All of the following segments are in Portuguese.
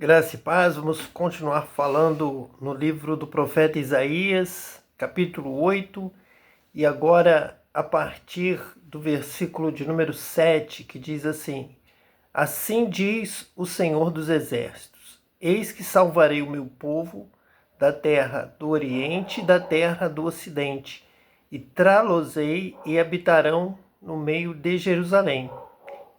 Graça e paz, vamos continuar falando no livro do profeta Isaías, capítulo 8, e agora a partir do versículo de número 7, que diz assim: Assim diz o Senhor dos Exércitos: Eis que salvarei o meu povo da terra do Oriente e da terra do Ocidente, e trá-los-ei e habitarão no meio de Jerusalém.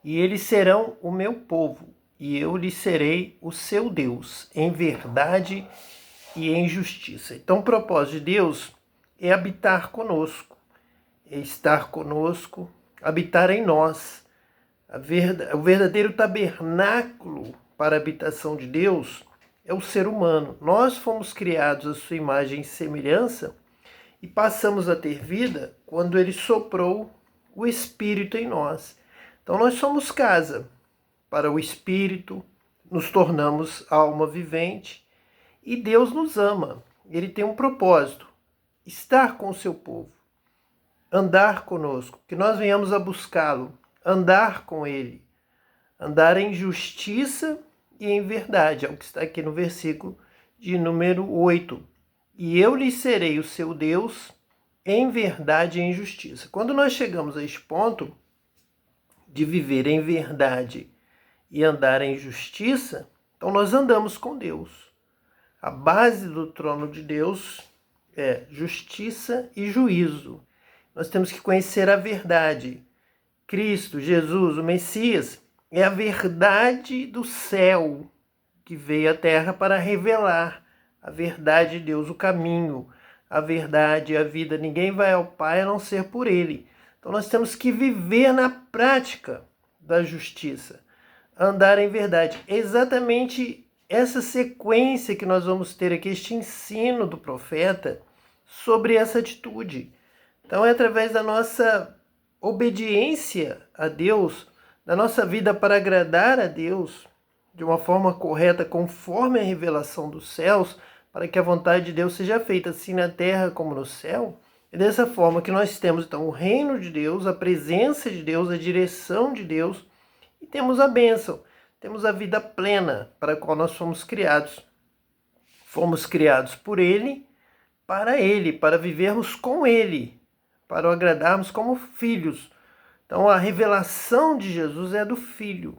E eles serão o meu povo, e eu lhes serei o seu Deus, em verdade e em justiça. Então, o propósito de Deus é habitar conosco, é estar conosco, habitar em nós. O verdadeiro tabernáculo para a habitação de Deus é o ser humano. Nós fomos criados à sua imagem e semelhança e passamos a ter vida quando ele soprou o Espírito em nós. Então nós somos casa para o Espírito, nos tornamos alma vivente e Deus nos ama. Ele tem um propósito: estar com o seu povo, andar conosco, que nós venhamos a buscá-lo, andar com ele, andar em justiça e em verdade, é o que está aqui no versículo de número 8. E eu lhe serei o seu Deus em verdade e em justiça. Quando nós chegamos a este ponto de viver em verdade e andar em justiça, então nós andamos com Deus. A base do trono de Deus é justiça e juízo. Nós temos que conhecer a verdade. Cristo, Jesus, o Messias, é a verdade do céu que veio à terra para revelar a verdade de Deus, o caminho, a verdade, a vida. Ninguém vai ao Pai a não ser por Ele. Então nós temos que viver na prática da justiça, andar em verdade. É exatamente essa sequência que nós vamos ter aqui, este ensino do profeta sobre essa atitude. Então é através da nossa obediência a Deus, da nossa vida para agradar a Deus de uma forma correta, conforme a revelação dos céus, para que a vontade de Deus seja feita assim na terra como no céu. É dessa forma que nós temos então o reino de Deus, a presença de Deus, a direção de Deus, e temos a bênção, temos a vida plena para a qual nós fomos criados. Fomos criados por Ele, para vivermos com Ele, para o agradarmos como filhos. Então a revelação de Jesus é do Filho,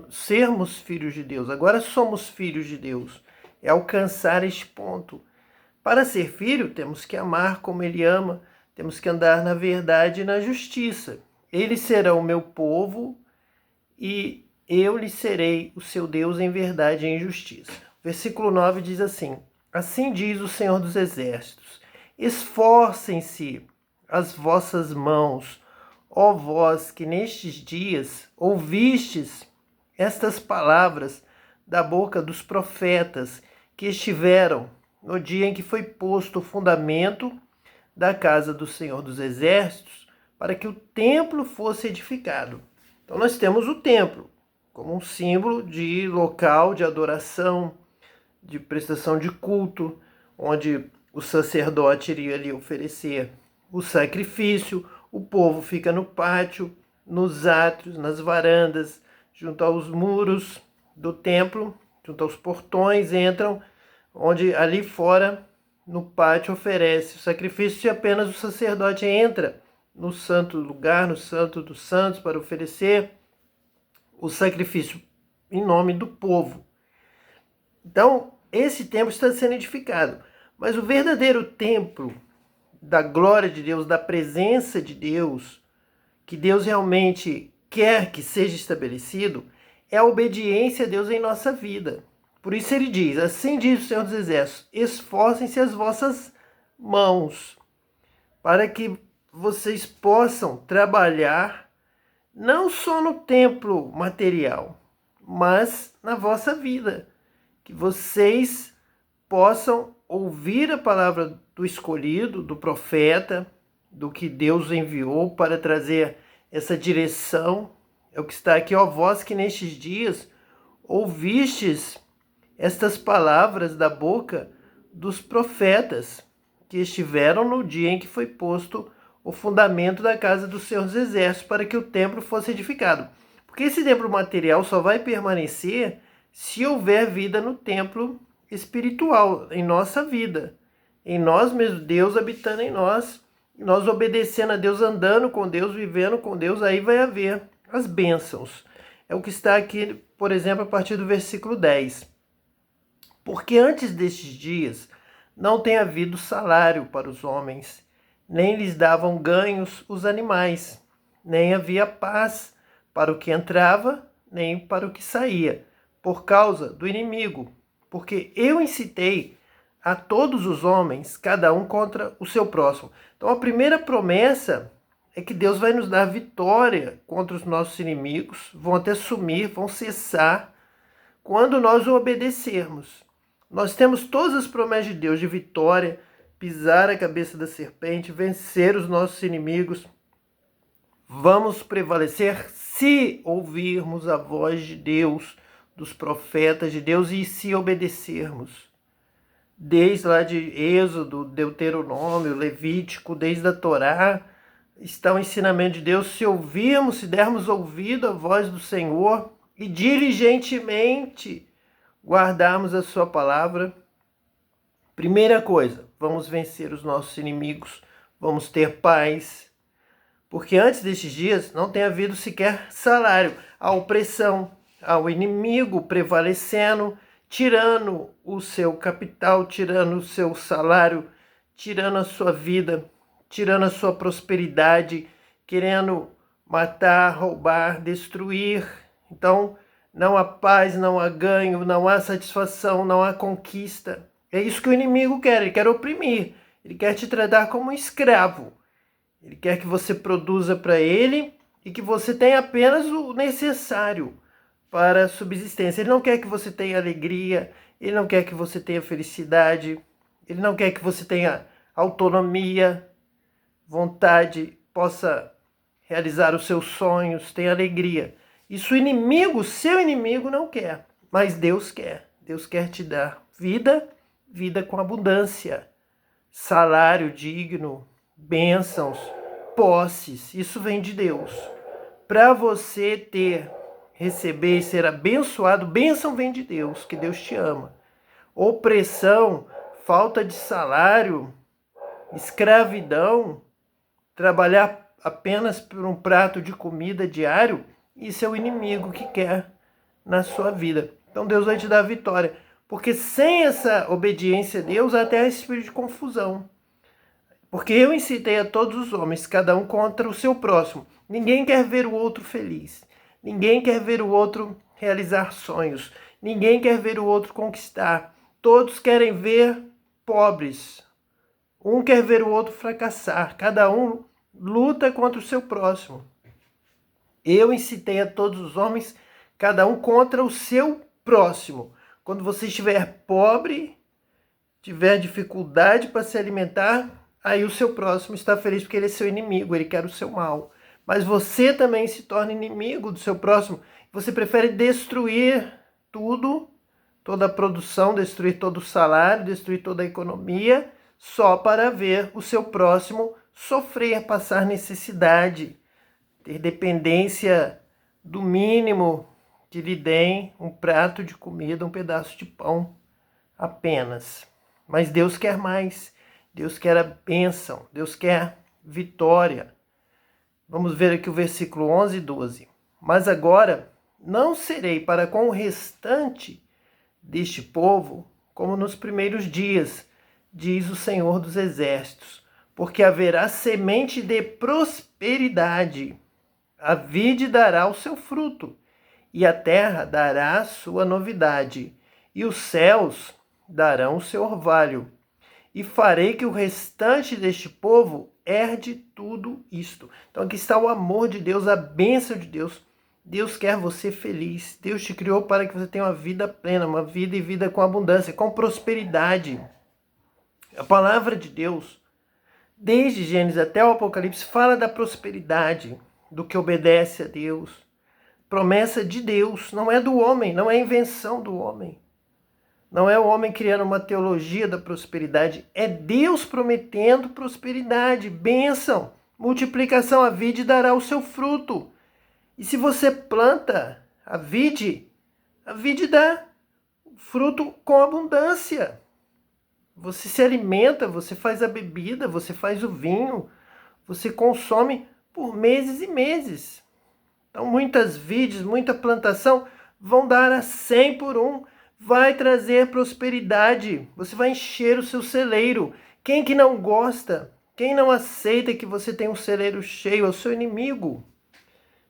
sermos filhos de Deus. Agora somos filhos de Deus, é alcançar este ponto. Para ser filho, temos que amar como Ele ama, temos que andar na verdade e na justiça. Eles serão o meu povo e eu lhes serei o seu Deus em verdade e em justiça. Versículo 9 diz assim: Assim diz o Senhor dos Exércitos: Esforcem-se as vossas mãos, ó vós que nestes dias ouvistes estas palavras da boca dos profetas que estiveram no dia em que foi posto o fundamento da casa do Senhor dos Exércitos, para que o templo fosse edificado. Então nós temos o templo como um símbolo de local de adoração, de prestação de culto, onde o sacerdote iria ali oferecer o sacrifício, o povo fica no pátio, nos átrios, nas varandas, junto aos muros do templo, junto aos portões, entram, onde ali fora, no pátio, oferece o sacrifício e apenas o sacerdote entra no santo lugar, no santo dos santos, para oferecer o sacrifício em nome do povo. Então, esse templo está sendo edificado, mas o verdadeiro templo da glória de Deus, da presença de Deus, que Deus realmente quer que seja estabelecido, é a obediência a Deus em nossa vida. Por isso ele diz: Assim diz o Senhor dos Exércitos: Esforcem-se as vossas mãos, para que vocês possam trabalhar não só no templo material, mas na vossa vida. Que vocês possam ouvir a palavra do escolhido, do profeta, do que Deus enviou para trazer essa direção. É o que está aqui: ó vós que nestes dias ouvistes estas palavras da boca dos profetas que estiveram no dia em que foi posto o fundamento da casa dos seus exércitos, para que o templo fosse edificado. Porque esse templo material só vai permanecer se houver vida no templo espiritual, em nossa vida, em nós mesmos, Deus habitando em nós, nós obedecendo a Deus, andando com Deus, vivendo com Deus, aí vai haver as bênçãos. É o que está aqui, por exemplo, a partir do versículo 10. Porque antes destes dias não tem havido salário para os homens, nem lhes davam ganhos os animais, nem havia paz para o que entrava, nem para o que saía, por causa do inimigo. Porque eu incitei a todos os homens, cada um contra o seu próximo. Então a primeira promessa é que Deus vai nos dar vitória contra os nossos inimigos, vão até sumir, vão cessar, quando nós o obedecermos. Nós temos todas as promessas de Deus de vitória, pisar a cabeça da serpente, vencer os nossos inimigos. Vamos prevalecer se ouvirmos a voz de Deus, dos profetas de Deus, e se obedecermos. Desde lá de Êxodo, Deuteronômio, Levítico, desde a Torá, está o ensinamento de Deus. Se ouvirmos, se dermos ouvido à voz do Senhor e diligentemente guardarmos a sua palavra, primeira coisa, vamos vencer os nossos inimigos, vamos ter paz, porque antes destes dias não tem havido sequer salário, a opressão, ao inimigo prevalecendo, tirando o seu capital, tirando o seu salário, tirando a sua vida, tirando a sua prosperidade, querendo matar, roubar, destruir. Então, não há paz, não há ganho, não há satisfação, não há conquista. É isso que o inimigo quer, ele quer oprimir, ele quer te tratar como um escravo. Ele quer que você produza para ele e que você tenha apenas o necessário para a subsistência. Ele não quer que você tenha alegria, ele não quer que você tenha felicidade, ele não quer que você tenha autonomia, vontade, possa realizar os seus sonhos, tenha alegria. Isso o inimigo, seu inimigo, não quer, mas Deus quer. Deus quer te dar vida, vida com abundância, salário digno, bênçãos, posses. Isso vem de Deus. Para você receber e ser abençoado, bênção vem de Deus, que Deus te ama. Opressão, falta de salário, escravidão, trabalhar apenas por um prato de comida diário, isso é o inimigo que quer na sua vida. Então Deus vai te dar a vitória, porque sem essa obediência a Deus, até há espírito de confusão. Porque eu incitei a todos os homens, cada um contra o seu próximo. Ninguém quer ver o outro feliz. Ninguém quer ver o outro realizar sonhos. Ninguém quer ver o outro conquistar. Todos querem ver pobres. Um quer ver o outro fracassar. Cada um luta contra o seu próximo. Eu incitei a todos os homens, cada um contra o seu próximo. Quando você estiver pobre, tiver dificuldade para se alimentar, aí o seu próximo está feliz porque ele é seu inimigo, ele quer o seu mal. Mas você também se torna inimigo do seu próximo. Você prefere destruir tudo, toda a produção, destruir todo o salário, destruir toda a economia, só para ver o seu próximo sofrer, passar necessidade, ter dependência do mínimo que lhe deem um prato de comida, um pedaço de pão apenas. Mas Deus quer mais. Deus quer a bênção, Deus quer vitória. Vamos ver aqui o versículo 11 e 12. Mas agora não serei para com o restante deste povo como nos primeiros dias, diz o Senhor dos Exércitos, porque haverá semente de prosperidade. A vide dará o seu fruto, e a terra dará a sua novidade, e os céus darão o seu orvalho. E farei que o restante deste povo herde tudo isto. Então aqui está o amor de Deus, a bênção de Deus. Deus quer você feliz. Deus te criou para que você tenha uma vida plena, uma vida e vida com abundância, com prosperidade. A palavra de Deus, desde Gênesis até o Apocalipse, fala da prosperidade, do que obedece a Deus. Promessa de Deus, não é do homem, não é invenção do homem. Não é o homem criando uma teologia da prosperidade, é Deus prometendo prosperidade, bênção, multiplicação. A vide dará o seu fruto. E se você planta a vide, A vide dá fruto com abundância. Você se alimenta, você faz a bebida, você faz o vinho, você consome por meses e meses. Então, muitas vides, muita plantação vão dar a 100 por um. Vai trazer prosperidade. Você vai encher o seu celeiro. Quem que não gosta? Quem não aceita que você tem um celeiro cheio? É o seu inimigo.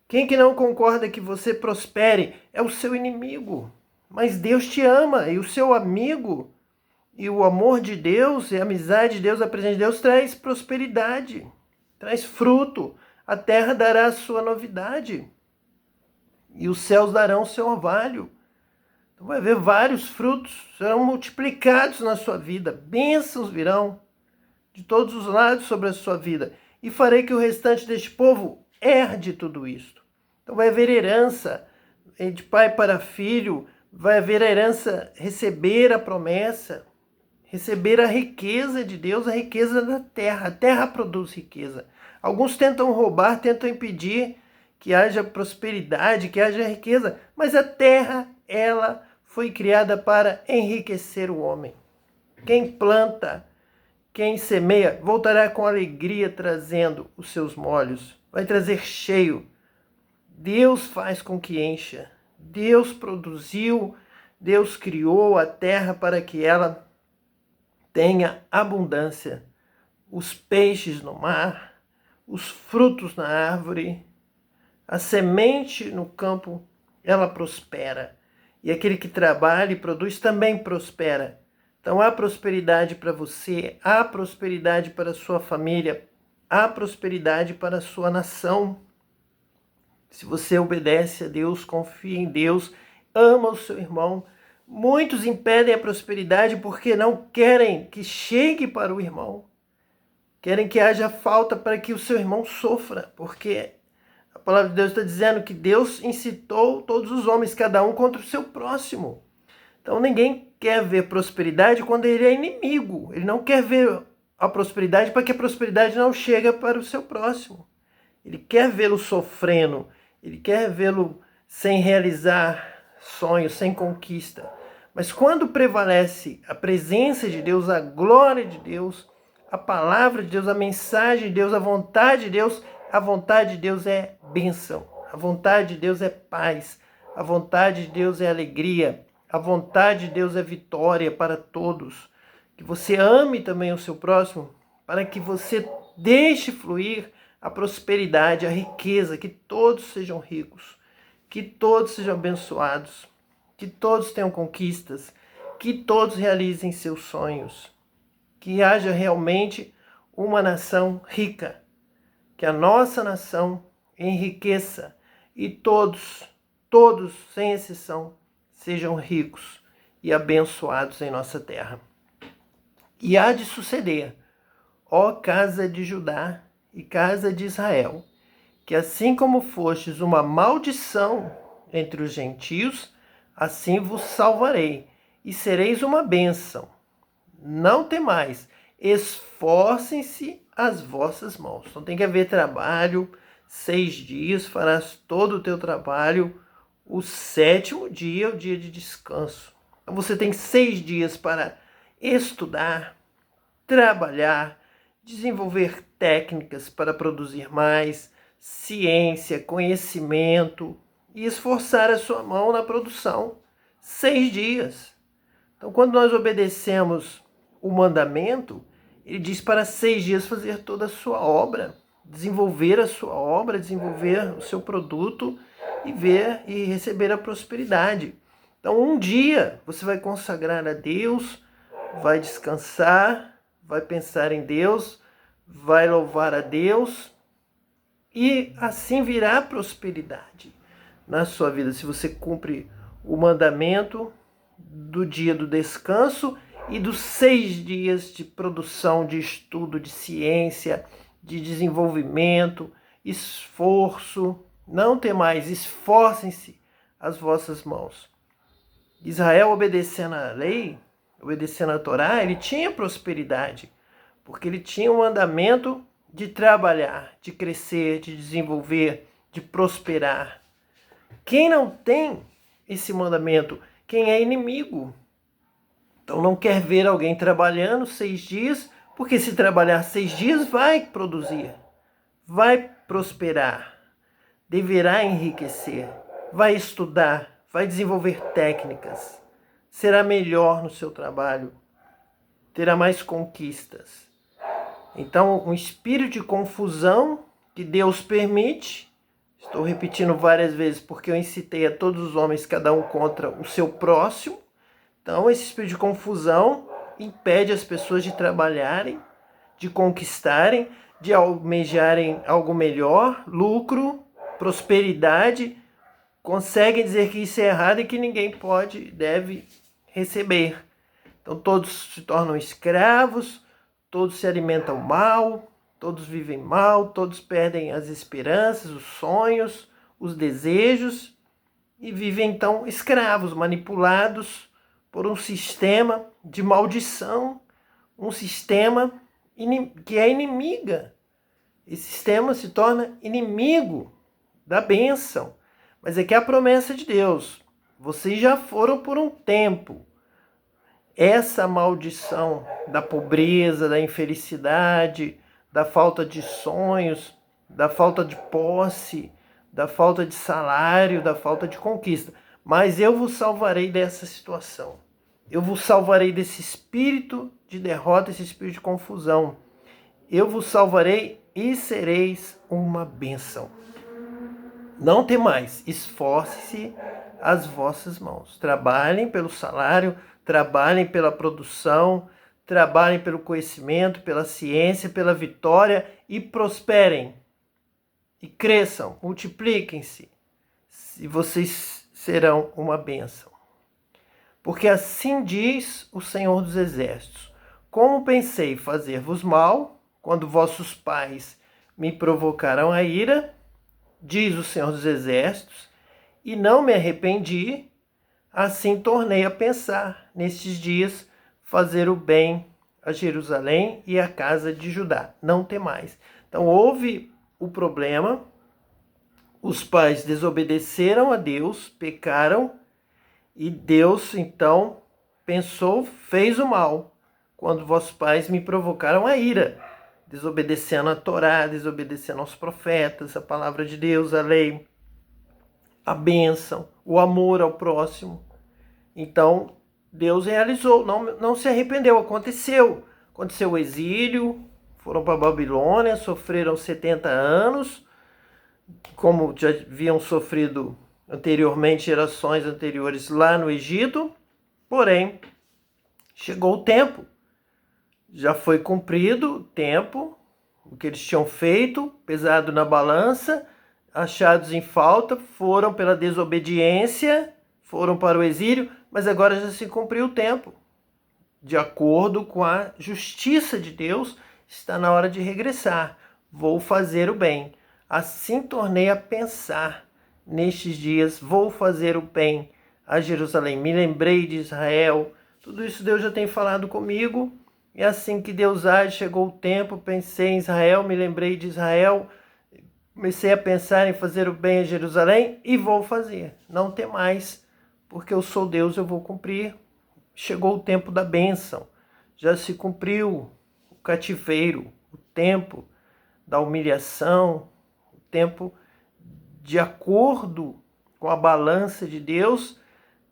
Quem que não concorda que você prospere? É o seu inimigo. Mas Deus te ama e o seu amigo e o amor de Deus e a amizade de Deus, a presença de Deus traz prosperidade, traz fruto. A terra dará a sua novidade e os céus darão o seu orvalho. Então vai haver vários frutos, serão multiplicados na sua vida. Bênçãos virão de todos os lados sobre a sua vida. E farei que o restante deste povo herde tudo isto. Então vai haver herança de pai para filho, vai haver a herança, receber a promessa, receber a riqueza de Deus, a riqueza da terra. A terra produz riqueza. Alguns tentam roubar, tentam impedir que haja prosperidade, que haja riqueza, mas a terra, ela foi criada para enriquecer o homem. Quem planta, quem semeia, voltará com alegria trazendo os seus molhos. Vai trazer cheio. Deus faz com que encha. Deus produziu, Deus criou a terra para que ela tenha abundância. Os peixes no mar, os frutos na árvore, a semente no campo, ela prospera. E aquele que trabalha e produz também prospera. Então há prosperidade para você, há prosperidade para a sua família, há prosperidade para a sua nação. Se você obedece a Deus, confia em Deus, ama o seu irmão. Muitos impedem a prosperidade porque não querem que chegue para o irmão. Querem que haja falta para que o seu irmão sofra, porque a palavra de Deus está dizendo que Deus incitou todos os homens, cada um contra o seu próximo. Então ninguém quer ver prosperidade quando ele é inimigo. Ele não quer ver a prosperidade para que a prosperidade não chegue para o seu próximo. Ele quer vê-lo sofrendo, ele quer vê-lo sem realizar sonhos, sem conquista. Mas quando prevalece a presença de Deus, a glória de Deus, a palavra de Deus, a mensagem de Deus, a vontade de Deus é bênção. A vontade de Deus é paz. A vontade de Deus é alegria. A vontade de Deus é vitória para todos. Que você ame também o seu próximo, para que você deixe fluir a prosperidade, a riqueza, que todos sejam ricos, que todos sejam abençoados, que todos tenham conquistas, que todos realizem seus sonhos, que haja realmente uma nação rica, que a nossa nação enriqueça e todos, sem exceção, sejam ricos e abençoados em nossa terra. E há de suceder, ó casa de Judá e casa de Israel, que assim como fostes uma maldição entre os gentios, assim vos salvarei, e sereis uma bênção. Não temais, esforcem-se as vossas mãos. Então tem que haver trabalho, 6 dias, farás todo o teu trabalho. O 7º dia é o dia de descanso. Então você tem 6 dias para estudar, trabalhar, desenvolver técnicas para produzir mais, ciência, conhecimento e esforçar a sua mão na produção. 6 dias. Então, quando nós obedecemos o mandamento, ele diz para 6 dias fazer toda a sua obra, desenvolver a sua obra, desenvolver o seu produto e ver e receber a prosperidade. Então, um dia você vai consagrar a Deus, vai descansar, vai pensar em Deus, vai louvar a Deus e assim virá prosperidade na sua vida. Se você cumpre o mandamento do dia do descanso e dos 6 dias de produção, de estudo, de ciência, de desenvolvimento, esforço. Não temais, esforcem-se as vossas mãos. Israel, obedecendo a lei, obedecendo a Torá, ele tinha prosperidade, porque ele tinha o mandamento de trabalhar, de crescer, de desenvolver, de prosperar. Quem não tem esse mandamento? Quem é inimigo. Então não quer ver alguém trabalhando 6 dias, porque se trabalhar 6 dias vai produzir, vai prosperar, deverá enriquecer, vai estudar, vai desenvolver técnicas, será melhor no seu trabalho, terá mais conquistas. Então, um espírito de confusão que Deus permite, estou repetindo várias vezes porque eu incitei a todos os homens, cada um contra o seu próximo. Então, esse espírito de confusão impede as pessoas de trabalharem, de conquistarem, de almejarem algo melhor, lucro, prosperidade. Conseguem dizer que isso é errado e que ninguém pode, deve receber. Então, todos se tornam escravos, todos se alimentam mal, todos vivem mal, todos perdem as esperanças, os sonhos, os desejos e vivem então escravos, manipulados por um sistema de maldição, um sistema que é inimiga. Esse sistema se torna inimigo da bênção. Mas é que é a promessa de Deus. Vocês já foram por um tempo. Essa maldição da pobreza, da infelicidade, da falta de sonhos, da falta de posse, da falta de salário, da falta de conquista. Mas eu vos salvarei dessa situação. Eu vos salvarei desse espírito de derrota, esse espírito de confusão. Eu vos salvarei e sereis uma bênção. Não temais, esforce-se as vossas mãos. Trabalhem pelo salário, trabalhem pela produção, trabalhem pelo conhecimento, pela ciência, pela vitória e prosperem. E cresçam, multipliquem-se, e vocês serão uma bênção. Porque assim diz o Senhor dos Exércitos: como pensei fazer-vos mal, quando vossos pais me provocaram a ira, diz o Senhor dos Exércitos, e não me arrependi, assim tornei a pensar, nestes dias, fazer o bem a Jerusalém e à casa de Judá. Não temais. Então houve o problema, os pais desobedeceram a Deus, pecaram, e Deus então pensou, fez o mal, quando vossos pais me provocaram a ira, desobedecendo a Torá, desobedecendo aos profetas, a palavra de Deus, a lei, a bênção, o amor ao próximo. Então Deus realizou, não se arrependeu, aconteceu o exílio, foram para a Babilônia, sofreram 70 anos, como já haviam sofrido anteriormente, gerações anteriores lá no Egito, porém, chegou o tempo, já foi cumprido o tempo, o que eles tinham feito, pesado na balança, achados em falta, foram pela desobediência, foram para o exílio, mas agora já se cumpriu o tempo. De acordo com a justiça de Deus, está na hora de regressar. Vou fazer o bem. Assim tornei a pensar nestes dias, vou fazer o bem a Jerusalém. Me lembrei de Israel. Tudo isso Deus já tem falado comigo. É assim que Deus age, chegou o tempo, pensei em Israel, me lembrei de Israel, comecei a pensar em fazer o bem a Jerusalém e vou fazer. Não temais, porque eu sou Deus, eu vou cumprir. Chegou o tempo da bênção, já se cumpriu o cativeiro, o tempo da humilhação, o tempo de acordo com a balança de Deus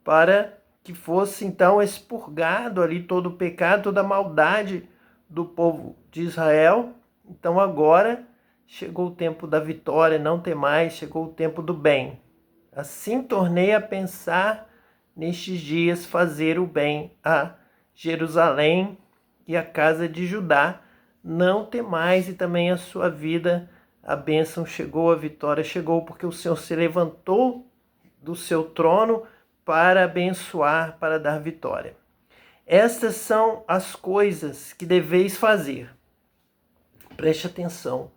para que fosse então expurgado ali todo o pecado, toda a maldade do povo de Israel. Então agora chegou o tempo da vitória, não temais, chegou o tempo do bem. Assim tornei a pensar nestes dias fazer o bem a Jerusalém e a casa de Judá. Não temais, e também a sua vida, a bênção chegou, a vitória chegou, porque o Senhor se levantou do seu trono para abençoar, para dar vitória. Estas são as coisas que deveis fazer. Preste atenção.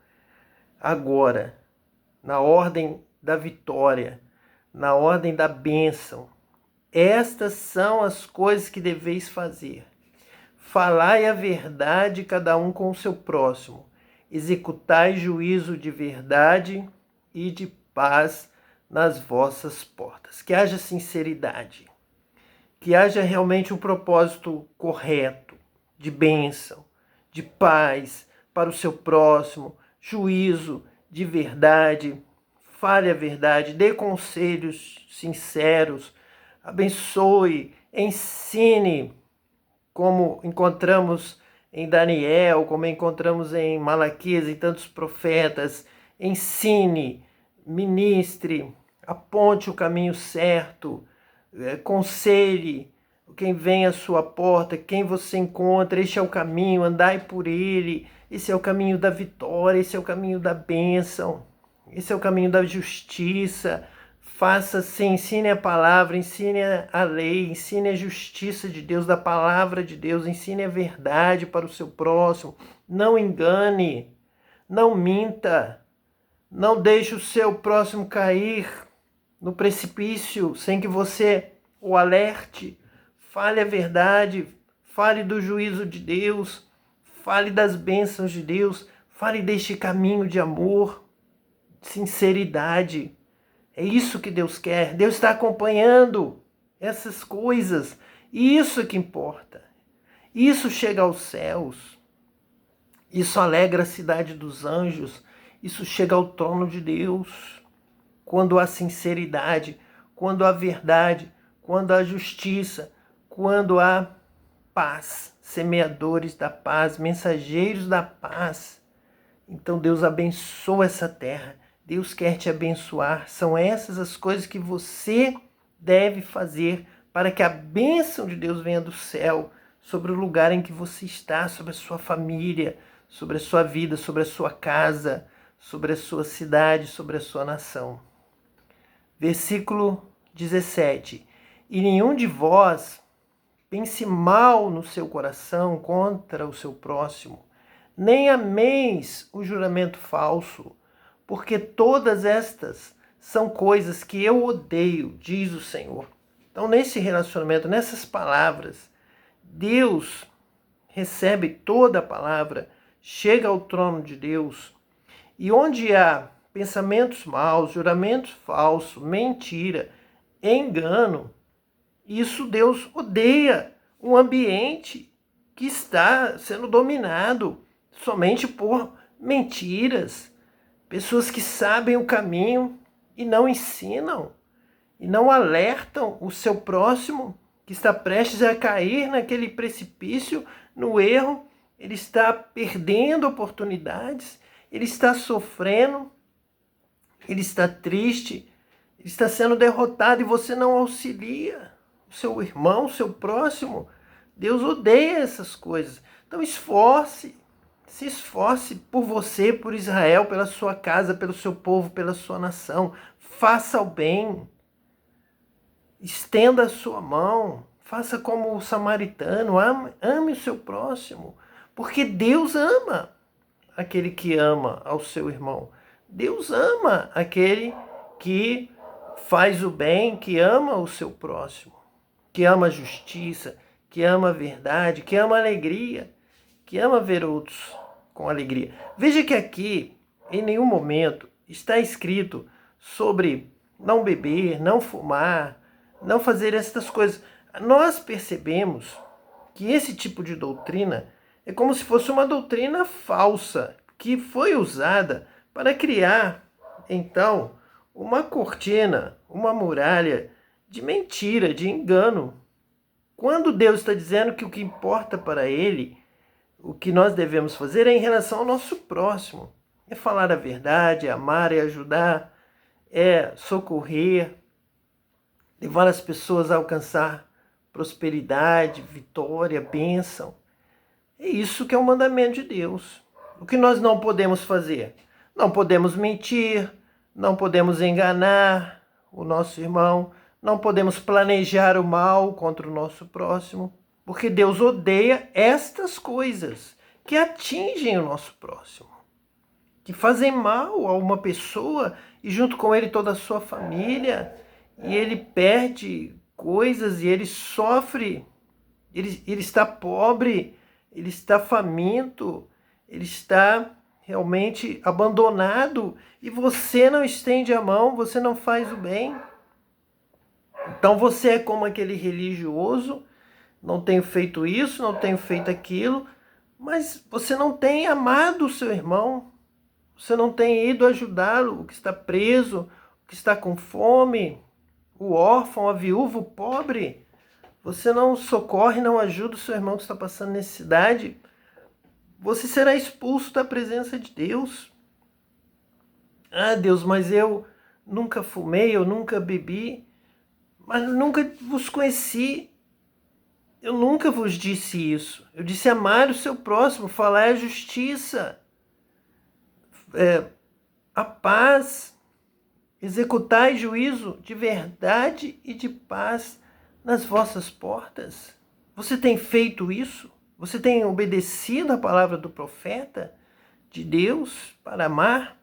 Agora, na ordem da vitória, na ordem da bênção, estas são as coisas que deveis fazer. Falai a verdade cada um com o seu próximo. Executai juízo de verdade e de paz nas vossas portas. Que haja sinceridade, que haja realmente um propósito correto, de bênção, de paz para o seu próximo, juízo de verdade. Fale a verdade, dê conselhos sinceros, abençoe, ensine, como encontramos em Daniel, como encontramos em Malaquias e tantos profetas. Ensine, ministre, aponte o caminho certo, aconselhe quem vem à sua porta, quem você encontra. Este é o caminho, andai por ele. Esse é o caminho da vitória, esse é o caminho da bênção, esse é o caminho da justiça. Faça assim, ensine a palavra, ensine a lei, ensine a justiça de Deus, da palavra de Deus, ensine a verdade para o seu próximo. Não engane, não minta, não deixe o seu próximo cair no precipício sem que você o alerte. Fale a verdade, fale do juízo de Deus, fale das bênçãos de Deus, fale deste caminho de amor, sinceridade. É isso que Deus quer. Deus está acompanhando essas coisas. E isso é que importa. Isso chega aos céus. Isso alegra a cidade dos anjos. Isso chega ao trono de Deus. Quando há sinceridade, quando há verdade, quando há justiça, quando há paz, semeadores da paz, mensageiros da paz. Então Deus abençoa essa terra. Deus quer te abençoar. São essas as coisas que você deve fazer para que a bênção de Deus venha do céu sobre o lugar em que você está, sobre a sua família, sobre a sua vida, sobre a sua casa, sobre a sua cidade, sobre a sua nação. Versículo 17. E nenhum de vós pense mal no seu coração contra o seu próximo, nem ameis o juramento falso, porque todas estas são coisas que eu odeio, diz o Senhor. Então, nesse relacionamento, nessas palavras, Deus recebe toda a palavra, chega ao trono de Deus, e onde há pensamentos maus, juramentos falsos, mentira, engano, isso Deus odeia. Um ambiente que está sendo dominado somente por mentiras, pessoas que sabem o caminho e não ensinam, e não alertam o seu próximo que está prestes a cair naquele precipício, no erro. Ele está perdendo oportunidades, ele está sofrendo, ele está triste, ele está sendo derrotado e você não auxilia o seu irmão, o seu próximo. Deus odeia essas coisas. Então se esforce por você, por Israel, pela sua casa, pelo seu povo, pela sua nação. Faça o bem. Estenda a sua mão. Faça como o samaritano. Ame o seu próximo. Porque Deus ama aquele que ama ao seu irmão. Deus ama aquele que faz o bem, que ama o seu próximo, que ama a justiça, que ama a verdade, que ama a alegria, que ama ver outros com alegria. Veja que aqui, em nenhum momento, está escrito sobre não beber, não fumar, não fazer estas coisas. Nós percebemos que esse tipo de doutrina é como se fosse uma doutrina falsa, que foi usada para criar, então, uma cortina, uma muralha de mentira, de engano. Quando Deus está dizendo que o que importa para Ele, o que nós devemos fazer é em relação ao nosso próximo. É falar a verdade, é amar, é ajudar, é socorrer, levar as pessoas a alcançar prosperidade, vitória, bênção. É isso que é o mandamento de Deus. O que nós não podemos fazer? Não podemos mentir, não podemos enganar o nosso irmão, não podemos planejar o mal contra o nosso próximo, porque Deus odeia estas coisas que atingem o nosso próximo, que fazem mal a uma pessoa e junto com ele toda a sua família, e ele perde coisas e ele sofre, ele está pobre, ele está faminto, ele está realmente abandonado e você não estende a mão, você não faz o bem. Então você é como aquele religioso, não tenho feito isso, não tenho feito aquilo, mas você não tem amado o seu irmão, você não tem ido ajudá-lo, o que está preso, o que está com fome, o órfão, a viúva, o pobre. Você não socorre, não ajuda o seu irmão que está passando necessidade. Você será expulso da presença de Deus. Ah, Deus, mas eu nunca fumei, eu nunca bebi, mas nunca vos conheci. Eu nunca vos disse isso. Eu disse amar o seu próximo, falar a justiça, a paz, executai juízo de verdade e de paz nas vossas portas. Você tem feito isso? Você tem obedecido a palavra do profeta de Deus para amar?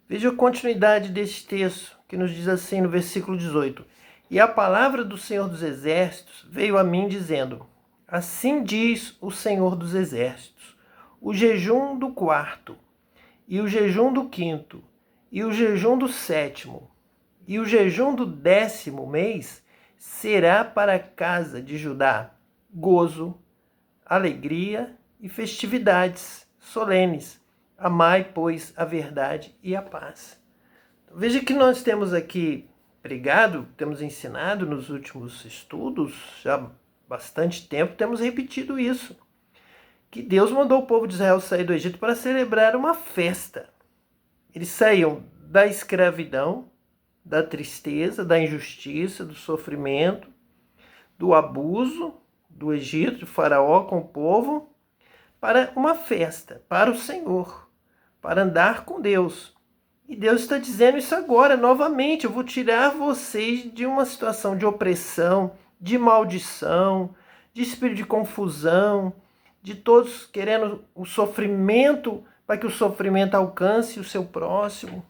Veja a continuidade deste texto, que nos diz assim no versículo 18. E a palavra do Senhor dos Exércitos veio a mim dizendo, assim diz o Senhor dos Exércitos, o jejum do quarto, e o jejum do quinto, e o jejum do sétimo, e o jejum do 10º mês será para a casa de Judá gozo, alegria e festividades solenes. Amai, pois, a verdade e a paz. Veja que nós temos aqui pregado, temos ensinado nos últimos estudos, já há bastante tempo, temos repetido isso. Que Deus mandou o povo de Israel sair do Egito para celebrar uma festa. Eles saíam da escravidão, da tristeza, da injustiça, do sofrimento, do abuso do Egito, de Faraó com o povo, para uma festa, para o Senhor, para andar com Deus. E Deus está dizendo isso agora, novamente. Eu vou tirar vocês de uma situação de opressão, de maldição, de espírito de confusão, de todos querendo o sofrimento, para que o sofrimento alcance o seu próximo.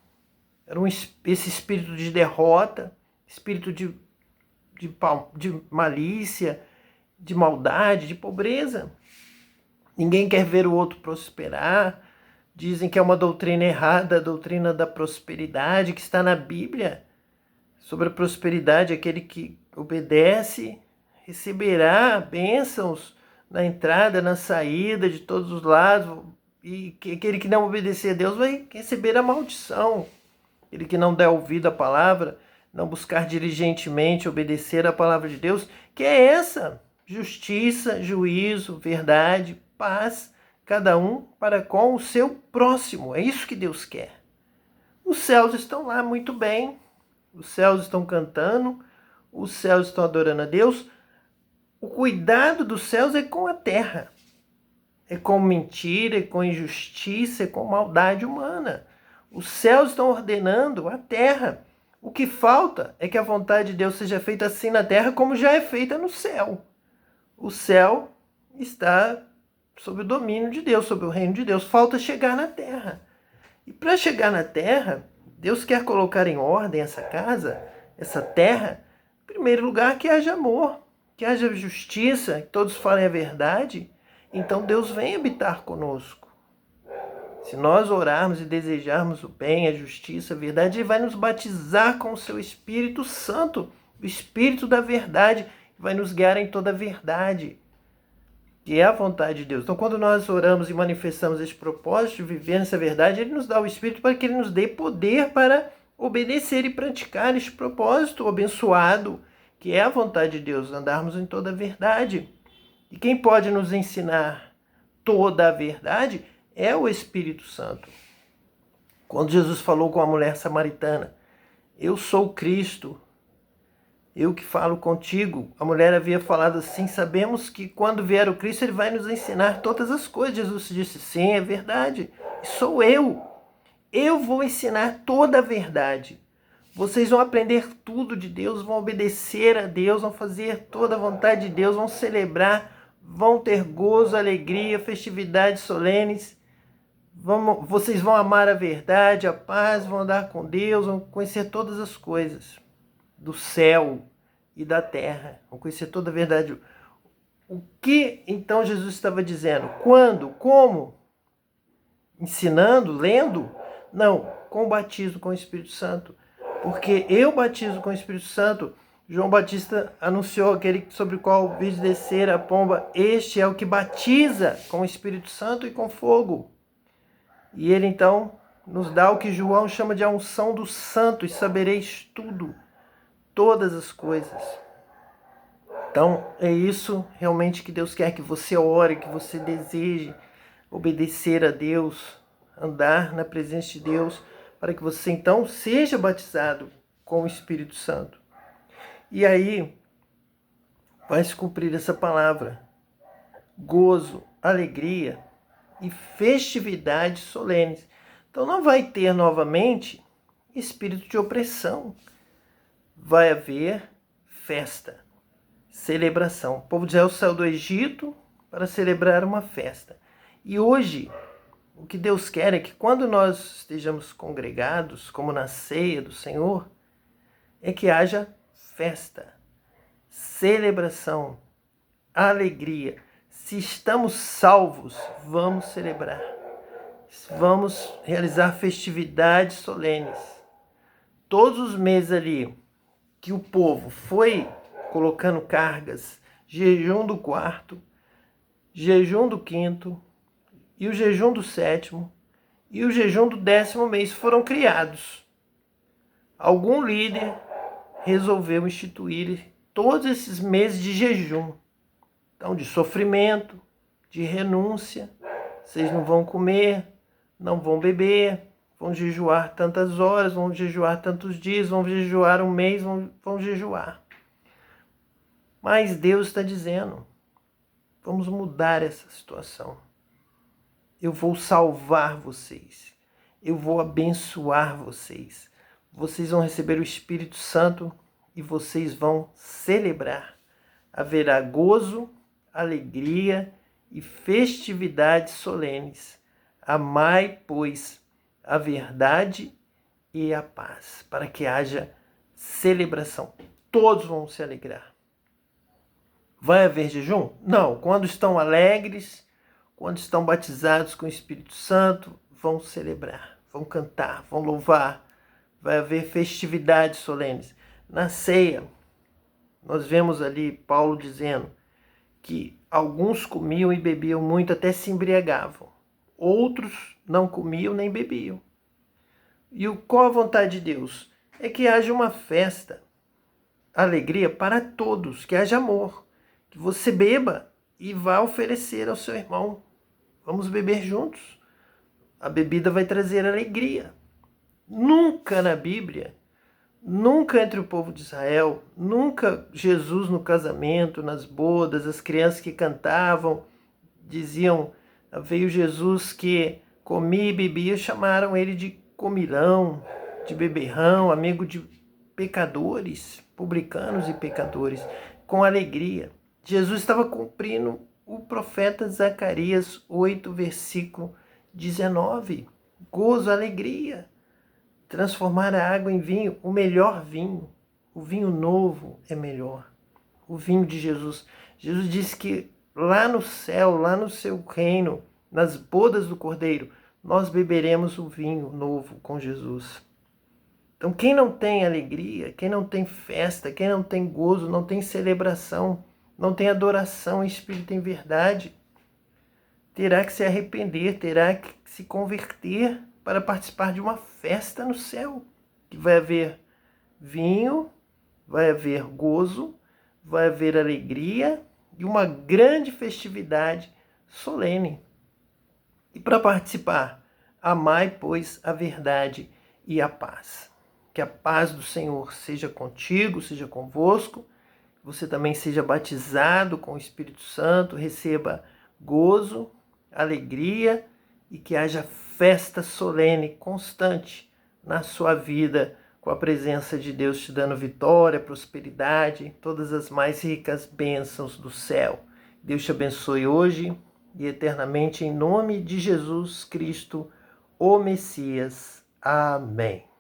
Era esse espírito de derrota, espírito de malícia, de maldade, de pobreza. Ninguém quer ver o outro prosperar. Dizem que é uma doutrina errada, a doutrina da prosperidade, que está na Bíblia. Sobre a prosperidade, aquele que obedece receberá bênçãos na entrada, na saída, de todos os lados. E aquele que não obedecer a Deus vai receber a maldição. Aquele que não der ouvido à palavra, não buscar diligentemente obedecer à palavra de Deus, que é essa: justiça, juízo, verdade, paz, cada um para com o seu próximo. É isso que Deus quer. Os céus estão lá muito bem, os céus estão cantando, os céus estão adorando a Deus. O cuidado dos céus é com a terra, é com mentira, é com injustiça, é com maldade humana. Os céus estão ordenando a terra. O que falta é que a vontade de Deus seja feita assim na terra como já é feita no céu. O céu está sob o domínio de Deus, sob o reino de Deus. Falta chegar na terra. E para chegar na terra, Deus quer colocar em ordem essa casa, essa terra, em primeiro lugar, que haja amor, que haja justiça, que todos falem a verdade. Então Deus vem habitar conosco. Se nós orarmos e desejarmos o bem, a justiça, a verdade, Ele vai nos batizar com o seu Espírito Santo, o Espírito da verdade, que vai nos guiar em toda a verdade, que é a vontade de Deus. Então, quando nós oramos e manifestamos esse propósito de viver nessa verdade, Ele nos dá o Espírito para que Ele nos dê poder para obedecer e praticar esse propósito abençoado, que é a vontade de Deus, andarmos em toda a verdade. E quem pode nos ensinar toda a verdade é o Espírito Santo. Quando Jesus falou com a mulher samaritana, eu sou Cristo, eu que falo contigo, a mulher havia falado assim, sabemos que quando vier o Cristo, Ele vai nos ensinar todas as coisas. Jesus disse, sim, é verdade, sou eu vou ensinar toda a verdade. Vocês vão aprender tudo de Deus, vão obedecer a Deus, vão fazer toda a vontade de Deus, vão celebrar, vão ter gozo, alegria, festividades solenes. Vocês vão amar a verdade, a paz, vão andar com Deus, vão conhecer todas as coisas do céu e da terra, vão conhecer toda a verdade. O que então Jesus estava dizendo? Quando? Como? ensinando, lendo? Não, com o batismo com o Espírito Santo. Porque eu batizo com o Espírito Santo. João Batista anunciou aquele sobre o qual vide descer a pomba. Este é o que batiza com o Espírito Santo e com fogo. E ele então nos dá o que João chama de a unção do santo. E sabereis tudo, todas as coisas. Então é isso realmente que Deus quer que você ore, que você deseje obedecer a Deus, andar na presença de Deus, para que você então seja batizado com o Espírito Santo. E aí vai se cumprir essa palavra: gozo, alegria e festividades solenes. Então não vai ter novamente espírito de opressão. Vai haver festa, celebração. O povo de Israel saiu do Egito para celebrar uma festa. E hoje, o que Deus quer é que quando nós estejamos congregados, como na ceia do Senhor, é que haja festa, celebração, alegria. Se estamos salvos, vamos celebrar. Vamos realizar festividades solenes. Todos os meses ali que o povo foi colocando cargas, jejum do quarto, jejum do quinto, e o jejum do sétimo, e o jejum do 10º mês foram criados. Algum líder resolveu instituir todos esses meses de jejum. Então, de sofrimento, de renúncia. Vocês não vão comer, não vão beber, vão jejuar tantas horas, vão jejuar tantos dias, vão jejuar um mês, vão jejuar. Mas Deus está dizendo, vamos mudar essa situação. Eu vou salvar vocês. Eu vou abençoar vocês. Vocês vão receber o Espírito Santo e vocês vão celebrar. Haverá gozo, alegria e festividades solenes. Amai, pois, a verdade e a paz, para que haja celebração. Todos vão se alegrar. Vai haver jejum? Não. Quando estão alegres, quando estão batizados com o Espírito Santo, vão celebrar, vão cantar, vão louvar. Vai haver festividades solenes. Na ceia, nós vemos ali Paulo dizendo que alguns comiam e bebiam muito, até se embriagavam. Outros não comiam nem bebiam. E qual a vontade de Deus? É que haja uma festa, alegria para todos, que haja amor. Que você beba e vá oferecer ao seu irmão. Vamos beber juntos. A bebida vai trazer alegria. Nunca na Bíblia, nunca entre o povo de Israel, nunca Jesus no casamento, nas bodas, as crianças que cantavam, diziam, veio Jesus que comia e bebia, chamaram ele de comilão, de beberrão, amigo de pecadores, publicanos e pecadores, com alegria. Jesus estava cumprindo o profeta Zacarias 8, versículo 19. Gozo, alegria. Transformar a água em vinho, o melhor vinho. O vinho novo é melhor. O vinho de Jesus. Jesus disse que lá no céu, lá no seu reino, nas bodas do Cordeiro, nós beberemos o vinho novo com Jesus. Então quem não tem alegria, quem não tem festa, quem não tem gozo, não tem celebração, não tem adoração em espírito e em verdade, terá que se arrepender, terá que se converter para participar de uma festa no céu, que vai haver vinho, vai haver gozo, vai haver alegria e uma grande festividade solene. E para participar, amai, pois, a verdade e a paz. Que a paz do Senhor seja contigo, seja convosco, você também seja batizado com o Espírito Santo, receba gozo, alegria e que haja festa solene, constante na sua vida, com a presença de Deus te dando vitória, prosperidade, todas as mais ricas bênçãos do céu. Deus te abençoe hoje e eternamente, em nome de Jesus Cristo, o Messias. Amém.